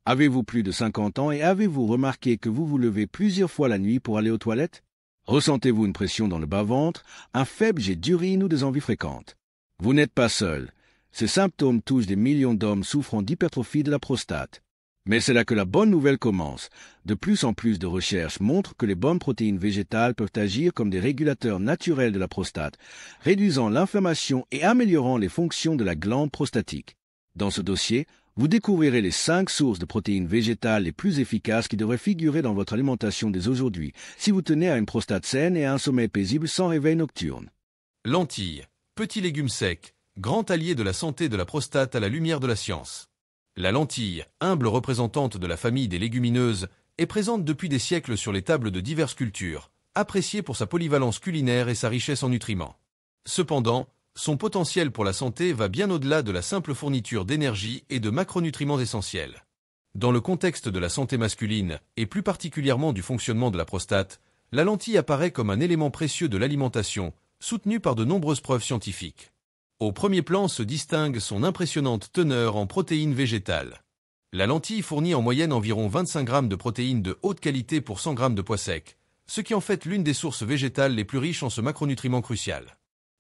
Avez-vous plus de 50 ans et avez-vous remarqué que vous vous levez plusieurs fois la nuit pour aller aux toilettes? Ressentez-vous une pression dans le bas-ventre, un faible jet d'urine ou des envies fréquentes? Vous n'êtes pas seul. Ces symptômes touchent des millions d'hommes souffrant d'hypertrophie de la prostate. Mais c'est là que la bonne nouvelle commence. De plus en plus de recherches montrent que les bonnes protéines végétales peuvent agir comme des régulateurs naturels de la prostate, réduisant l'inflammation et améliorant les fonctions de la glande prostatique. Dans ce dossier, vous découvrirez les 5 sources de protéines végétales les plus efficaces qui devraient figurer dans votre alimentation dès aujourd'hui, si vous tenez à une prostate saine et à un sommeil paisible sans réveil nocturne. Lentilles, petits légumes secs, grand allié de la santé de la prostate à la lumière de la science. La lentille, humble représentante de la famille des légumineuses, est présente depuis des siècles sur les tables de diverses cultures, appréciée pour sa polyvalence culinaire et sa richesse en nutriments. Cependant, son potentiel pour la santé va bien au-delà de la simple fourniture d'énergie et de macronutriments essentiels. Dans le contexte de la santé masculine, et plus particulièrement du fonctionnement de la prostate, la lentille apparaît comme un élément précieux de l'alimentation, soutenu par de nombreuses preuves scientifiques. Au premier plan se distingue son impressionnante teneur en protéines végétales. La lentille fournit en moyenne environ 25 grammes de protéines de haute qualité pour 100 grammes de pois sec, ce qui en fait l'une des sources végétales les plus riches en ce macronutriment crucial.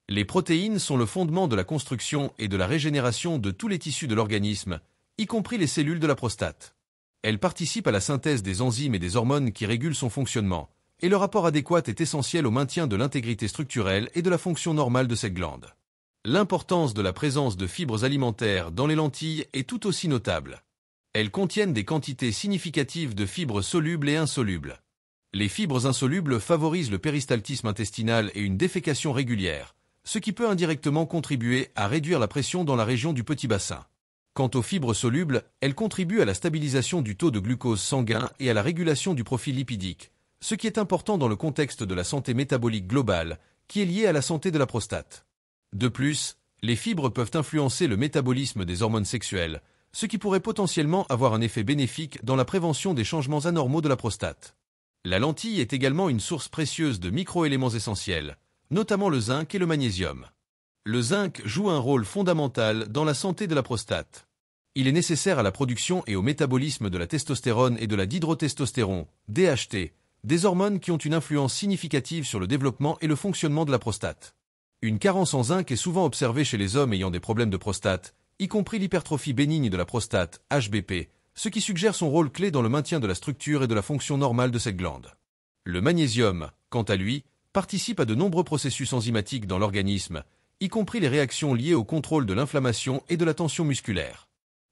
Les protéines sont le fondement de la construction et de la régénération de tous les tissus de l'organisme, y compris les cellules de la prostate. Elles participent à la synthèse des enzymes et des hormones qui régulent son fonctionnement, et leur apport adéquat est essentiel au maintien de l'intégrité structurelle et de la fonction normale de cette glande. L'importance de la présence de fibres alimentaires dans les lentilles est tout aussi notable. Elles contiennent des quantités significatives de fibres solubles et insolubles. Les fibres insolubles favorisent le péristaltisme intestinal et une défécation régulière, ce qui peut indirectement contribuer à réduire la pression dans la région du petit bassin. Quant aux fibres solubles, elles contribuent à la stabilisation du taux de glucose sanguin et à la régulation du profil lipidique, ce qui est important dans le contexte de la santé métabolique globale, qui est liée à la santé de la prostate. De plus, les fibres peuvent influencer le métabolisme des hormones sexuelles, ce qui pourrait potentiellement avoir un effet bénéfique dans la prévention des changements anormaux de la prostate. La lentille est également une source précieuse de microéléments essentiels, notamment le zinc et le magnésium. Le zinc joue un rôle fondamental dans la santé de la prostate. Il est nécessaire à la production et au métabolisme de la testostérone et de la dihydrotestostérone, DHT, des hormones qui ont une influence significative sur le développement et le fonctionnement de la prostate. Une carence en zinc est souvent observée chez les hommes ayant des problèmes de prostate, y compris l'hypertrophie bénigne de la prostate, HBP, ce qui suggère son rôle clé dans le maintien de la structure et de la fonction normale de cette glande. Le magnésium, quant à lui, participe à de nombreux processus enzymatiques dans l'organisme, y compris les réactions liées au contrôle de l'inflammation et de la tension musculaire.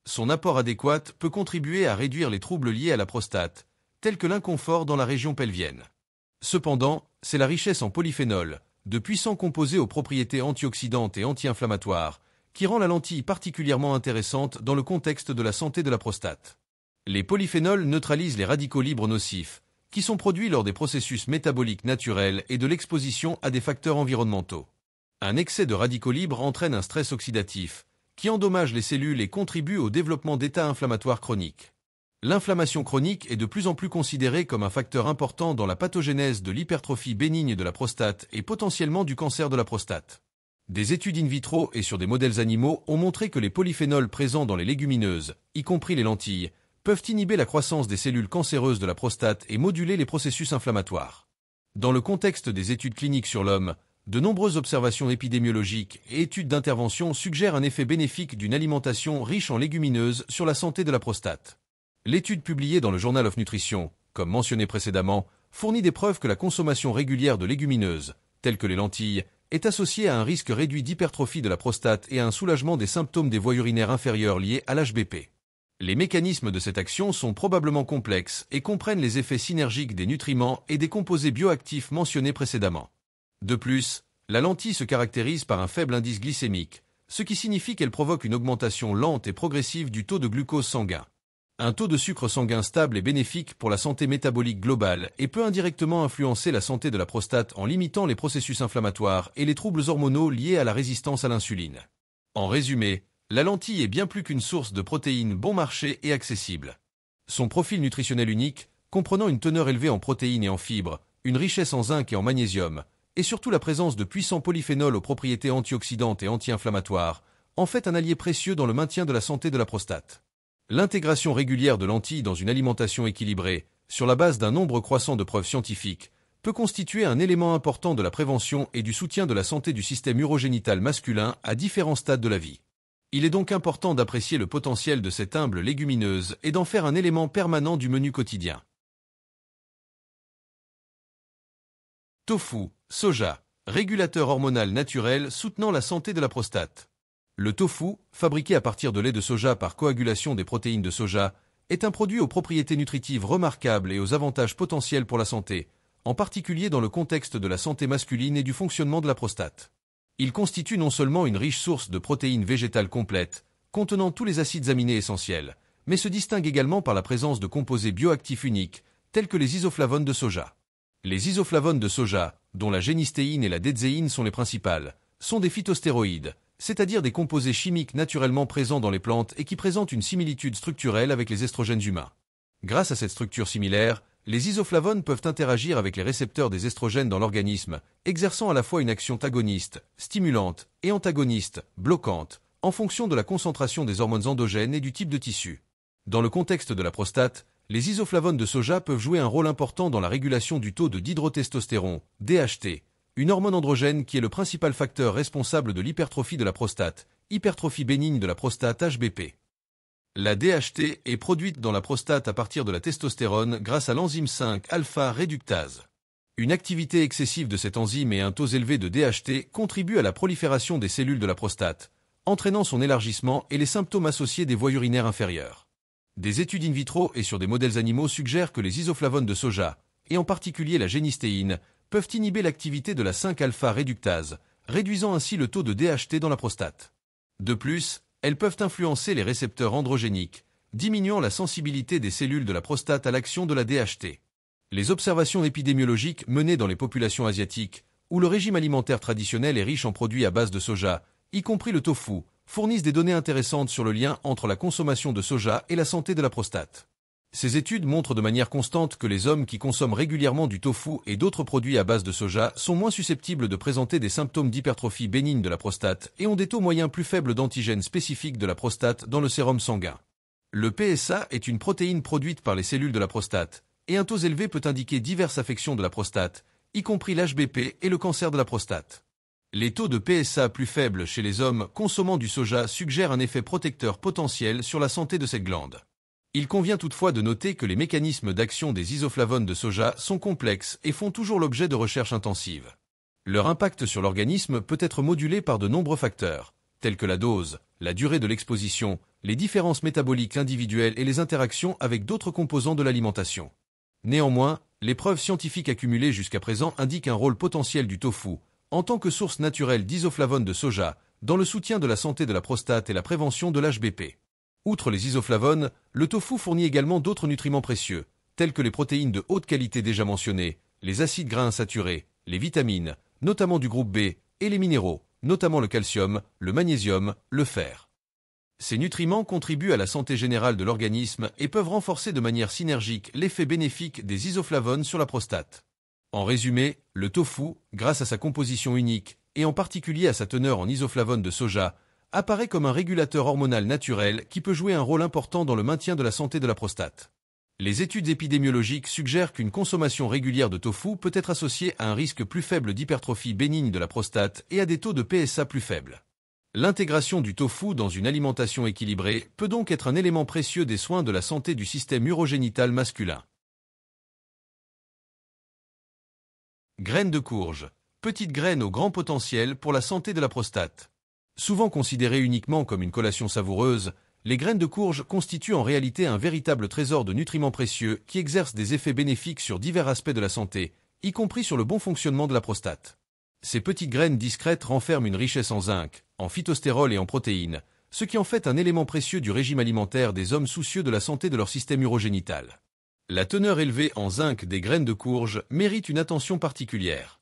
Son apport adéquat peut contribuer à réduire les troubles liés à la prostate, tels que l'inconfort dans la région pelvienne. Cependant, c'est la richesse en polyphénols, de puissants composés aux propriétés antioxydantes et anti-inflammatoires, qui rend la lentille particulièrement intéressante dans le contexte de la santé de la prostate. Les polyphénols neutralisent les radicaux libres nocifs, qui sont produits lors des processus métaboliques naturels et de l'exposition à des facteurs environnementaux. Un excès de radicaux libres entraîne un stress oxydatif, qui endommage les cellules et contribue au développement d'états inflammatoires chroniques. L'inflammation chronique est de plus en plus considérée comme un facteur important dans la pathogénèse de l'hypertrophie bénigne de la prostate et potentiellement du cancer de la prostate. Des études in vitro et sur des modèles animaux ont montré que les polyphénols présents dans les légumineuses, y compris les lentilles, peuvent inhiber la croissance des cellules cancéreuses de la prostate et moduler les processus inflammatoires. Dans le contexte des études cliniques sur l'homme, de nombreuses observations épidémiologiques et études d'intervention suggèrent un effet bénéfique d'une alimentation riche en légumineuses sur la santé de la prostate. L'étude publiée dans le Journal of Nutrition, comme mentionné précédemment, fournit des preuves que la consommation régulière de légumineuses, telles que les lentilles, est associée à un risque réduit d'hypertrophie de la prostate et à un soulagement des symptômes des voies urinaires inférieures liés à l'HBP. Les mécanismes de cette action sont probablement complexes et comprennent les effets synergiques des nutriments et des composés bioactifs mentionnés précédemment. De plus, la lentille se caractérise par un faible indice glycémique, ce qui signifie qu'elle provoque une augmentation lente et progressive du taux de glucose sanguin. Un taux de sucre sanguin stable est bénéfique pour la santé métabolique globale et peut indirectement influencer la santé de la prostate en limitant les processus inflammatoires et les troubles hormonaux liés à la résistance à l'insuline. En résumé, la lentille est bien plus qu'une source de protéines bon marché et accessible. Son profil nutritionnel unique, comprenant une teneur élevée en protéines et en fibres, une richesse en zinc et en magnésium, et surtout la présence de puissants polyphénols aux propriétés antioxydantes et anti-inflammatoires, en fait un allié précieux dans le maintien de la santé de la prostate. L'intégration régulière de lentilles dans une alimentation équilibrée, sur la base d'un nombre croissant de preuves scientifiques, peut constituer un élément important de la prévention et du soutien de la santé du système urogénital masculin à différents stades de la vie. Il est donc important d'apprécier le potentiel de cette humble légumineuse et d'en faire un élément permanent du menu quotidien. Tofu, soja, régulateur hormonal naturel soutenant la santé de la prostate. Le tofu, fabriqué à partir de lait de soja par coagulation des protéines de soja, est un produit aux propriétés nutritives remarquables et aux avantages potentiels pour la santé, en particulier dans le contexte de la santé masculine et du fonctionnement de la prostate. Il constitue non seulement une riche source de protéines végétales complètes, contenant tous les acides aminés essentiels, mais se distingue également par la présence de composés bioactifs uniques, tels que les isoflavones de soja. Les isoflavones de soja, dont la génistéine et la dézéine sont les principales, sont des phytostéroïdes, c'est-à-dire des composés chimiques naturellement présents dans les plantes et qui présentent une similitude structurelle avec les estrogènes humains. Grâce à cette structure similaire, les isoflavones peuvent interagir avec les récepteurs des estrogènes dans l'organisme, exerçant à la fois une action agoniste, stimulante, et antagoniste, bloquante, en fonction de la concentration des hormones endogènes et du type de tissu. Dans le contexte de la prostate, les isoflavones de soja peuvent jouer un rôle important dans la régulation du taux de dihydrotestostérone, DHT, une hormone androgène qui est le principal facteur responsable de l'hypertrophie de la prostate, hypertrophie bénigne de la prostate HBP. La DHT est produite dans la prostate à partir de la testostérone grâce à l'enzyme 5-alpha-réductase. Une activité excessive de cette enzyme et un taux élevé de DHT contribuent à la prolifération des cellules de la prostate, entraînant son élargissement et les symptômes associés des voies urinaires inférieures. Des études in vitro et sur des modèles animaux suggèrent que les isoflavones de soja, et en particulier la génistéine, peuvent inhiber l'activité de la 5-alpha-réductase, réduisant ainsi le taux de DHT dans la prostate. De plus, elles peuvent influencer les récepteurs androgéniques, diminuant la sensibilité des cellules de la prostate à l'action de la DHT. Les observations épidémiologiques menées dans les populations asiatiques, où le régime alimentaire traditionnel est riche en produits à base de soja, y compris le tofu, fournissent des données intéressantes sur le lien entre la consommation de soja et la santé de la prostate. Ces études montrent de manière constante que les hommes qui consomment régulièrement du tofu et d'autres produits à base de soja sont moins susceptibles de présenter des symptômes d'hypertrophie bénigne de la prostate et ont des taux moyens plus faibles d'antigènes spécifiques de la prostate dans le sérum sanguin. Le PSA est une protéine produite par les cellules de la prostate, et un taux élevé peut indiquer diverses affections de la prostate, y compris l'HBP et le cancer de la prostate. Les taux de PSA plus faibles chez les hommes consommant du soja suggèrent un effet protecteur potentiel sur la santé de cette glande. Il convient toutefois de noter que les mécanismes d'action des isoflavones de soja sont complexes et font toujours l'objet de recherches intensives. Leur impact sur l'organisme peut être modulé par de nombreux facteurs, tels que la dose, la durée de l'exposition, les différences métaboliques individuelles et les interactions avec d'autres composants de l'alimentation. Néanmoins, les preuves scientifiques accumulées jusqu'à présent indiquent un rôle potentiel du tofu, en tant que source naturelle d'isoflavones de soja, dans le soutien de la santé de la prostate et la prévention de l'HBP. Outre les isoflavones, le tofu fournit également d'autres nutriments précieux, tels que les protéines de haute qualité déjà mentionnées, les acides gras insaturés, les vitamines, notamment du groupe B, et les minéraux, notamment le calcium, le magnésium, le fer. Ces nutriments contribuent à la santé générale de l'organisme et peuvent renforcer de manière synergique l'effet bénéfique des isoflavones sur la prostate. En résumé, le tofu, grâce à sa composition unique, et en particulier à sa teneur en isoflavones de soja, apparaît comme un régulateur hormonal naturel qui peut jouer un rôle important dans le maintien de la santé de la prostate. Les études épidémiologiques suggèrent qu'une consommation régulière de tofu peut être associée à un risque plus faible d'hypertrophie bénigne de la prostate et à des taux de PSA plus faibles. L'intégration du tofu dans une alimentation équilibrée peut donc être un élément précieux des soins de la santé du système urogénital masculin. Graines de courge. Petites graines au grand potentiel pour la santé de la prostate. Souvent considérées uniquement comme une collation savoureuse, les graines de courge constituent en réalité un véritable trésor de nutriments précieux qui exercent des effets bénéfiques sur divers aspects de la santé, y compris sur le bon fonctionnement de la prostate. Ces petites graines discrètes renferment une richesse en zinc, en phytostérol et en protéines, ce qui en fait un élément précieux du régime alimentaire des hommes soucieux de la santé de leur système urogénital. La teneur élevée en zinc des graines de courge mérite une attention particulière.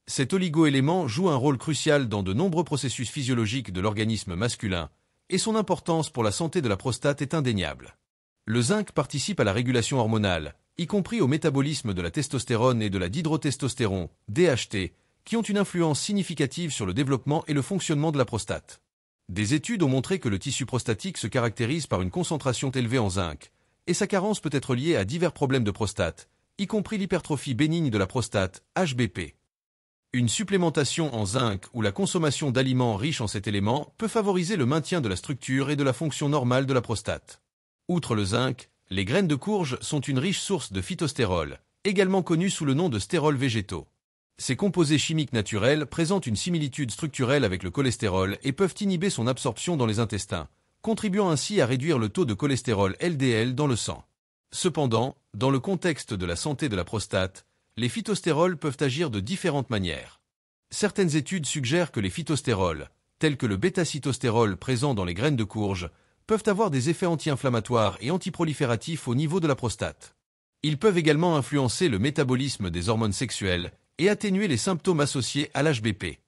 Cet oligo-élément joue un rôle crucial dans de nombreux processus physiologiques de l'organisme masculin, et son importance pour la santé de la prostate est indéniable. Le zinc participe à la régulation hormonale, y compris au métabolisme de la testostérone et de la dihydrotestostérone, DHT, qui ont une influence significative sur le développement et le fonctionnement de la prostate. Des études ont montré que le tissu prostatique se caractérise par une concentration élevée en zinc, et sa carence peut être liée à divers problèmes de prostate, y compris l'hypertrophie bénigne de la prostate, HBP. Une supplémentation en zinc ou la consommation d'aliments riches en cet élément peut favoriser le maintien de la structure et de la fonction normale de la prostate. Outre le zinc, les graines de courge sont une riche source de phytostérol, également connu sous le nom de stérols végétaux. Ces composés chimiques naturels présentent une similitude structurelle avec le cholestérol et peuvent inhiber son absorption dans les intestins, contribuant ainsi à réduire le taux de cholestérol LDL dans le sang. Cependant, dans le contexte de la santé de la prostate, les phytostérols peuvent agir de différentes manières. Certaines études suggèrent que les phytostérols, tels que le bêta-cytostérol présent dans les graines de courge, peuvent avoir des effets anti-inflammatoires et antiprolifératifs au niveau de la prostate. Ils peuvent également influencer le métabolisme des hormones sexuelles et atténuer les symptômes associés à l'HBP.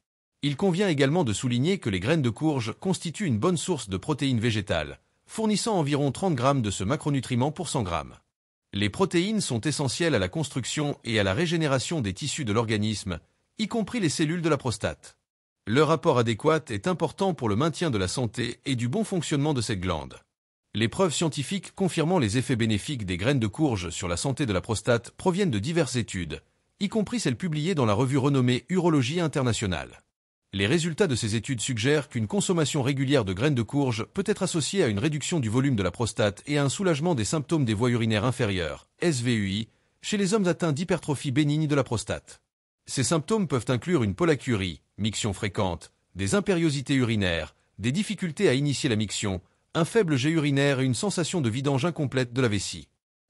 Il convient également de souligner que les graines de courge constituent une bonne source de protéines végétales, fournissant environ 30 grammes de ce macronutriment pour 100 grammes. Les protéines sont essentielles à la construction et à la régénération des tissus de l'organisme, y compris les cellules de la prostate. Leur apport adéquat est important pour le maintien de la santé et du bon fonctionnement de cette glande. Les preuves scientifiques confirmant les effets bénéfiques des graines de courge sur la santé de la prostate proviennent de diverses études, y compris celles publiées dans la revue renommée Urologie internationale. Les résultats de ces études suggèrent qu'une consommation régulière de graines de courge peut être associée à une réduction du volume de la prostate et à un soulagement des symptômes des voies urinaires inférieures, SVUI, chez les hommes atteints d'hypertrophie bénigne de la prostate. Ces symptômes peuvent inclure une pollacurie, miction fréquente, des impériosités urinaires, des difficultés à initier la miction, un faible jet urinaire et une sensation de vidange incomplète de la vessie.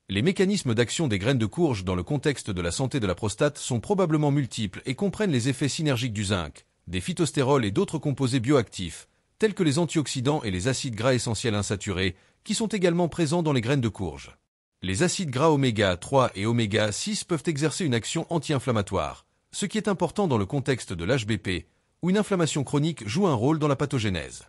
Les mécanismes d'action des graines de courge dans le contexte de la santé de la prostate sont probablement multiples et comprennent les effets synergiques du zinc, des phytostérols et d'autres composés bioactifs, tels que les antioxydants et les acides gras essentiels insaturés, qui sont également présents dans les graines de courge. Les acides gras oméga 3 et oméga 6 peuvent exercer une action anti-inflammatoire, ce qui est important dans le contexte de l'HBP, où une inflammation chronique joue un rôle dans la pathogénèse.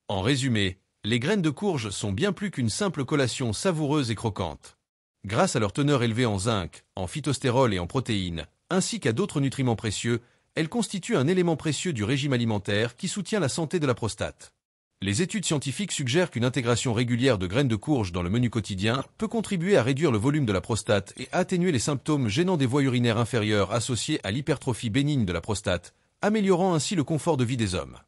En résumé, les graines de courge sont bien plus qu'une simple collation savoureuse et croquante. Grâce à leur teneur élevée en zinc, en phytostérols et en protéines, ainsi qu'à d'autres nutriments précieux, elles constituent un élément précieux du régime alimentaire qui soutient la santé de la prostate. Les études scientifiques suggèrent qu'une intégration régulière de graines de courge dans le menu quotidien peut contribuer à réduire le volume de la prostate et à atténuer les symptômes gênants des voies urinaires inférieures associés à l'hypertrophie bénigne de la prostate, améliorant ainsi le confort de vie des hommes.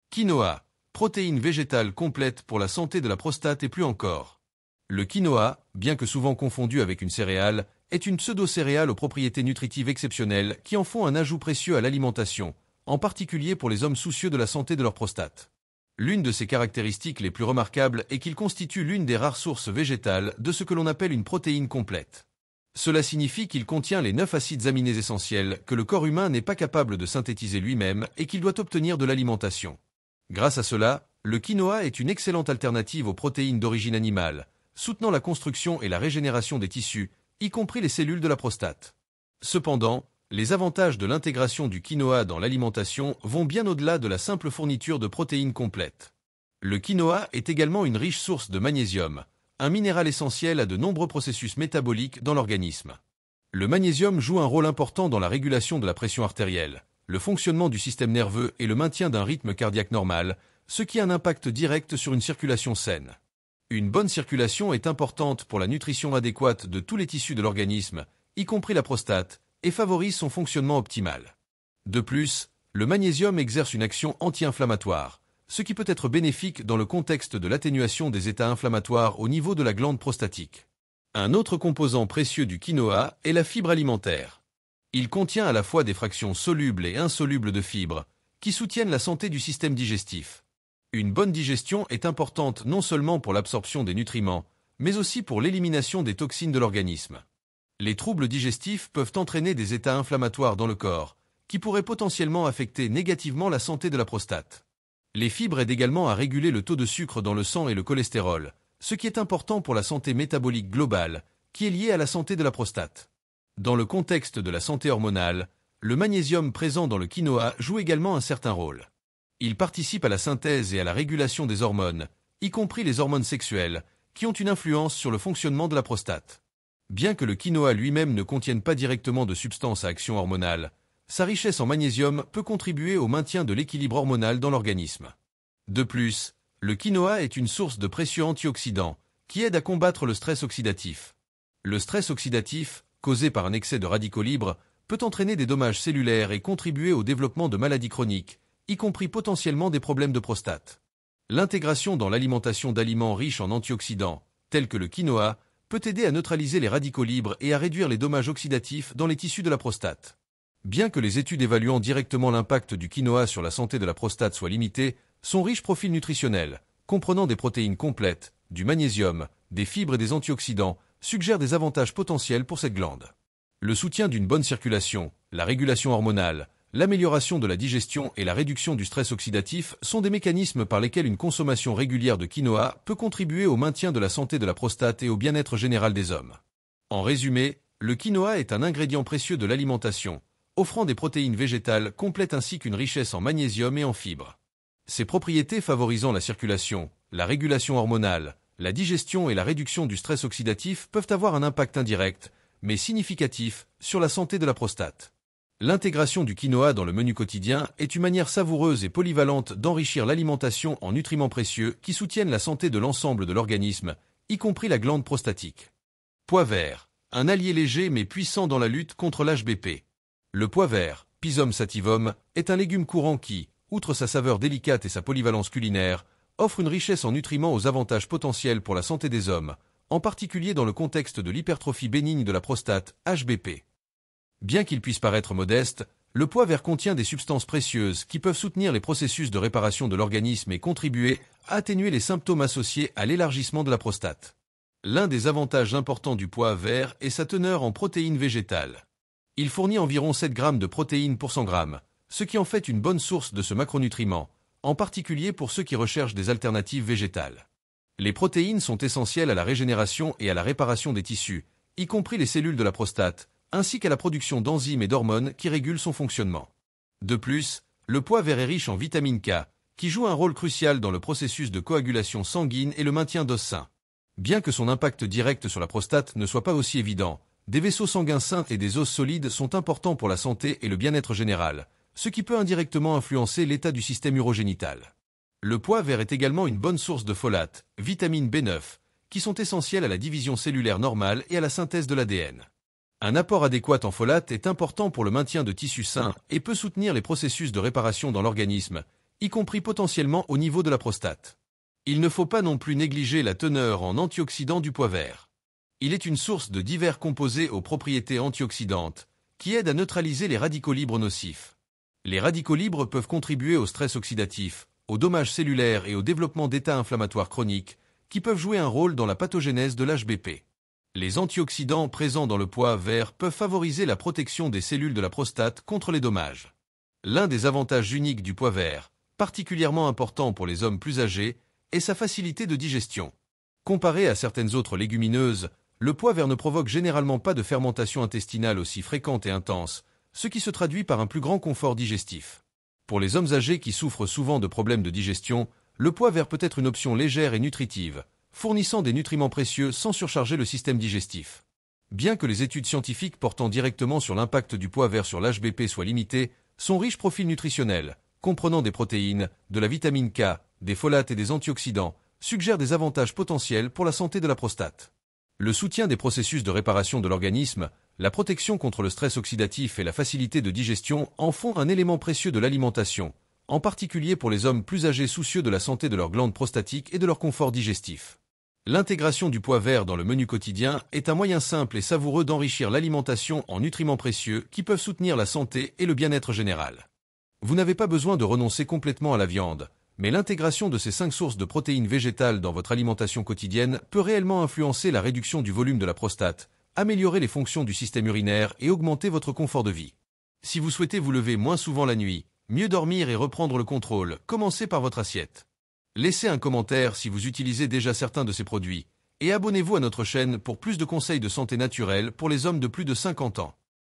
Quinoa, protéine végétale complète pour la santé de la prostate et plus encore. Le quinoa, bien que souvent confondu avec une céréale, est une pseudo-céréale aux propriétés nutritives exceptionnelles qui en font un ajout précieux à l'alimentation, en particulier pour les hommes soucieux de la santé de leur prostate. L'une de ses caractéristiques les plus remarquables est qu'il constitue l'une des rares sources végétales de ce que l'on appelle une protéine complète. Cela signifie qu'il contient les 9 acides aminés essentiels que le corps humain n'est pas capable de synthétiser lui-même et qu'il doit obtenir de l'alimentation. Grâce à cela, le quinoa est une excellente alternative aux protéines d'origine animale, soutenant la construction et la régénération des tissus, y compris les cellules de la prostate. Cependant, les avantages de l'intégration du quinoa dans l'alimentation vont bien au-delà de la simple fourniture de protéines complètes. Le quinoa est également une riche source de magnésium, un minéral essentiel à de nombreux processus métaboliques dans l'organisme. Le magnésium joue un rôle important dans la régulation de la pression artérielle, le fonctionnement du système nerveux et le maintien d'un rythme cardiaque normal, ce qui a un impact direct sur une circulation saine. Une bonne circulation est importante pour la nutrition adéquate de tous les tissus de l'organisme, y compris la prostate, et favorise son fonctionnement optimal. De plus, le magnésium exerce une action anti-inflammatoire, ce qui peut être bénéfique dans le contexte de l'atténuation des états inflammatoires au niveau de la glande prostatique. Un autre composant précieux du quinoa est la fibre alimentaire. Il contient à la fois des fractions solubles et insolubles de fibres, qui soutiennent la santé du système digestif. Une bonne digestion est importante non seulement pour l'absorption des nutriments, mais aussi pour l'élimination des toxines de l'organisme. Les troubles digestifs peuvent entraîner des états inflammatoires dans le corps, qui pourraient potentiellement affecter négativement la santé de la prostate. Les fibres aident également à réguler le taux de sucre dans le sang et le cholestérol, ce qui est important pour la santé métabolique globale, qui est liée à la santé de la prostate. Dans le contexte de la santé hormonale, le magnésium présent dans le quinoa joue également un certain rôle. Il participe à la synthèse et à la régulation des hormones, y compris les hormones sexuelles, qui ont une influence sur le fonctionnement de la prostate. Bien que le quinoa lui-même ne contienne pas directement de substances à action hormonale, sa richesse en magnésium peut contribuer au maintien de l'équilibre hormonal dans l'organisme. De plus, le quinoa est une source de précieux antioxydants qui aide à combattre le stress oxydatif. Le stress oxydatif, causé par un excès de radicaux libres, peut entraîner des dommages cellulaires et contribuer au développement de maladies chroniques, y compris potentiellement des problèmes de prostate. L'intégration dans l'alimentation d'aliments riches en antioxydants, tels que le quinoa, peut aider à neutraliser les radicaux libres et à réduire les dommages oxydatifs dans les tissus de la prostate. Bien que les études évaluant directement l'impact du quinoa sur la santé de la prostate soient limitées, son riche profil nutritionnel, comprenant des protéines complètes, du magnésium, des fibres et des antioxydants, suggère des avantages potentiels pour cette glande. Le soutien d'une bonne circulation, la régulation hormonale, l'amélioration de la digestion et la réduction du stress oxydatif sont des mécanismes par lesquels une consommation régulière de quinoa peut contribuer au maintien de la santé de la prostate et au bien-être général des hommes. En résumé, le quinoa est un ingrédient précieux de l'alimentation, offrant des protéines végétales complètes ainsi qu'une richesse en magnésium et en fibres. Ses propriétés favorisant la circulation, la régulation hormonale, la digestion et la réduction du stress oxydatif peuvent avoir un impact indirect, mais significatif, sur la santé de la prostate. L'intégration du quinoa dans le menu quotidien est une manière savoureuse et polyvalente d'enrichir l'alimentation en nutriments précieux qui soutiennent la santé de l'ensemble de l'organisme, y compris la glande prostatique. Pois vert, un allié léger mais puissant dans la lutte contre l'HBP. Le pois vert, Pisum sativum, est un légume courant qui, outre sa saveur délicate et sa polyvalence culinaire, offre une richesse en nutriments aux avantages potentiels pour la santé des hommes, en particulier dans le contexte de l'hypertrophie bénigne de la prostate, HBP. Bien qu'il puisse paraître modeste, le pois vert contient des substances précieuses qui peuvent soutenir les processus de réparation de l'organisme et contribuer à atténuer les symptômes associés à l'élargissement de la prostate. L'un des avantages importants du pois vert est sa teneur en protéines végétales. Il fournit environ 7 grammes de protéines pour 100 grammes, ce qui en fait une bonne source de ce macronutriment, en particulier pour ceux qui recherchent des alternatives végétales. Les protéines sont essentielles à la régénération et à la réparation des tissus, y compris les cellules de la prostate, ainsi qu'à la production d'enzymes et d'hormones qui régulent son fonctionnement. De plus, le pois vert est riche en vitamine K, qui joue un rôle crucial dans le processus de coagulation sanguine et le maintien d'os sains. Bien que son impact direct sur la prostate ne soit pas aussi évident, des vaisseaux sanguins sains et des os solides sont importants pour la santé et le bien-être général, ce qui peut indirectement influencer l'état du système urogénital. Le pois vert est également une bonne source de folate, vitamine B9, qui sont essentielles à la division cellulaire normale et à la synthèse de l'ADN. Un apport adéquat en folate est important pour le maintien de tissus sains et peut soutenir les processus de réparation dans l'organisme, y compris potentiellement au niveau de la prostate. Il ne faut pas non plus négliger la teneur en antioxydants du pois vert. Il est une source de divers composés aux propriétés antioxydantes, qui aident à neutraliser les radicaux libres nocifs. Les radicaux libres peuvent contribuer au stress oxydatif, aux dommages cellulaires et au développement d'états inflammatoires chroniques, qui peuvent jouer un rôle dans la pathogénèse de l'HBP. Les antioxydants présents dans le pois vert peuvent favoriser la protection des cellules de la prostate contre les dommages. L'un des avantages uniques du pois vert, particulièrement important pour les hommes plus âgés, est sa facilité de digestion. Comparé à certaines autres légumineuses, le pois vert ne provoque généralement pas de fermentation intestinale aussi fréquente et intense, ce qui se traduit par un plus grand confort digestif. Pour les hommes âgés qui souffrent souvent de problèmes de digestion, le pois vert peut être une option légère et nutritive, fournissant des nutriments précieux sans surcharger le système digestif. Bien que les études scientifiques portant directement sur l'impact du pois vert sur l'HBP soient limitées, son riche profil nutritionnel, comprenant des protéines, de la vitamine K, des folates et des antioxydants, suggère des avantages potentiels pour la santé de la prostate. Le soutien des processus de réparation de l'organisme, la protection contre le stress oxydatif et la facilité de digestion en font un élément précieux de l'alimentation, en particulier pour les hommes plus âgés soucieux de la santé de leur glande prostatique et de leur confort digestif. L'intégration du pois vert dans le menu quotidien est un moyen simple et savoureux d'enrichir l'alimentation en nutriments précieux qui peuvent soutenir la santé et le bien-être général. Vous n'avez pas besoin de renoncer complètement à la viande, mais l'intégration de ces 5 sources de protéines végétales dans votre alimentation quotidienne peut réellement influencer la réduction du volume de la prostate, améliorer les fonctions du système urinaire et augmenter votre confort de vie. Si vous souhaitez vous lever moins souvent la nuit, mieux dormir et reprendre le contrôle, commencez par votre assiette. Laissez un commentaire si vous utilisez déjà certains de ces produits, et abonnez-vous à notre chaîne pour plus de conseils de santé naturelle pour les hommes de plus de 50 ans.